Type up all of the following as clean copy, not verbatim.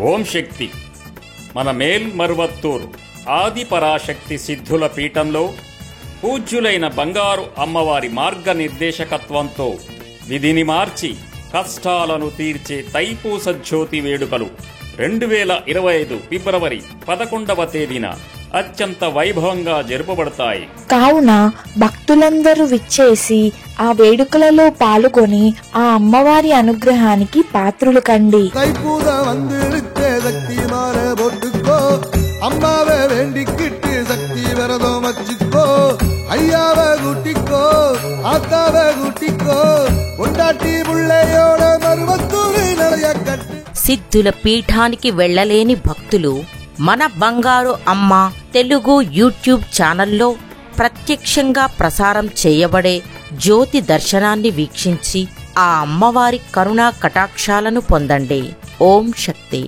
ఓం శక్తి. మన మేల్మరువత్తూరు ఆదిపరాశక్తి సిద్ధుల పీఠంలో పూజ్యులైన బంగారు అమ్మవారి మార్గనిర్దేశకత్వంతో విధిని మార్చి కష్టాలను తీర్చే తైపూస జ్యోతి వేడుకలు 2025 ఫిబ్రవరి 11వ తేదీన అత్యంత వైభవంగా జరుపబడతాయి. కావున భక్తులందరూ విచ్చేసి ఆ వేడుకలలో పాల్గొని ఆ అమ్మవారి అనుగ్రహానికి పాత్రులు కండి. அம்மாவை வேண்டிக்கிட்டு சக்தி விரதம் வச்சுக்கோ, ஐயாவை கூட்டிக்கோ, ஆத்தாவை கூட்டிக்கோ, கொண்டாட்டி புள்ளையோட மருவத்தூரி நடைய கட்டு. సిద్ధుల పీఠానికి వెళ్లలేని భక్తులు మన బంగారు అమ్మ తెలుగు యూట్యూబ్ ఛానల్లో ప్రత్యక్షంగా ప్రసారం చేయబడే జ్యోతి దర్శనాన్ని వీక్షించి ఆ అమ్మవారి కరుణా కటాక్షాలను పొందండి. ఓం శక్తి.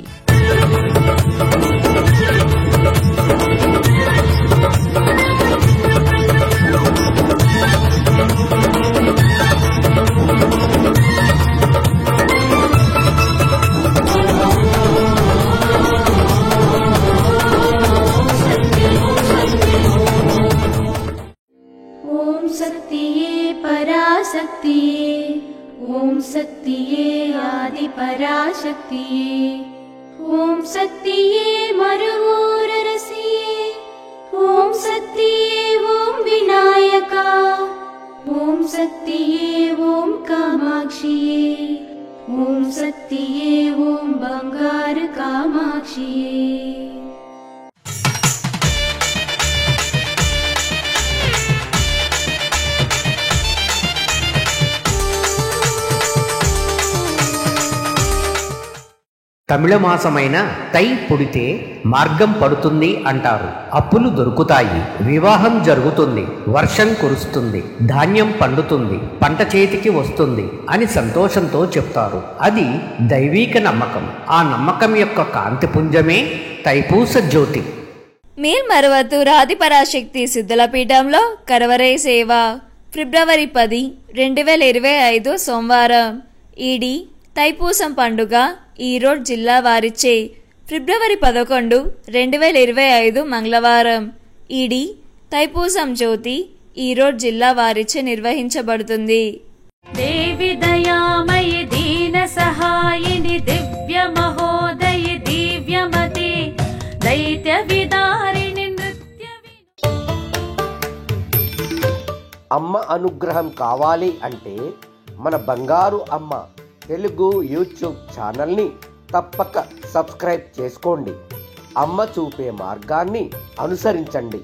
ओम शक्तिये पराशक्तिये, ओम शक्तिये आदि पराशक्तिये, ओम शक्तिये मरुवूररसिये, ओम शक्तिये ओम विनायका, ओम शक्तिये ओम कामाक्षिये, ओम शक्तिये ओम बंगार कामाक्षिये. తమిళ మాసమైన తై పుడితే మార్గం పడుతుంది అంటారు. అప్పులు దొరుకుతాయి, వివాహం జరుగుతుంది, వర్షం కురుస్తుంది, ధాన్యం పండుతుంది, పంట చేతికి వస్తుంది అని సంతోషంతో చెప్తారు. అది దైవీక నమ్మకం. ఆ నమ్మకం యొక్క కాంతిపుంజమే తైపూస జ్యోతి. మేల్మరువత్తూరు ఆదిపరాశక్తి సిద్ధుల పీఠంలో కరవరై సేవ ఫిబ్రవరి 10, 2025 సోమవారం. ఈడి తైపూసం పండుగ ఈరోడ్ జిల్లా వారిచే ఫిబ్రవరి 11, 2025 మంగళవారం. ఈడి తైపూసం జ్యోతి ఈరోడ్ జిల్లా వారిచే నిర్వహించబడుతుంది. దేవి దయామయి దీన సహాయిని దివ్య మహోదయ దివ్యమతి దైత్య విదారిణి నృత్య. అమ్మ అనుగ్రహం కావాలి అంటే మన బంగారు అమ్మ తెలుగు యూట్యూబ్ ఛానల్ని తప్పక సబ్స్క్రైబ్ చేసుకోండి. అమ్మ చూపే మార్గాన్ని అనుసరించండి.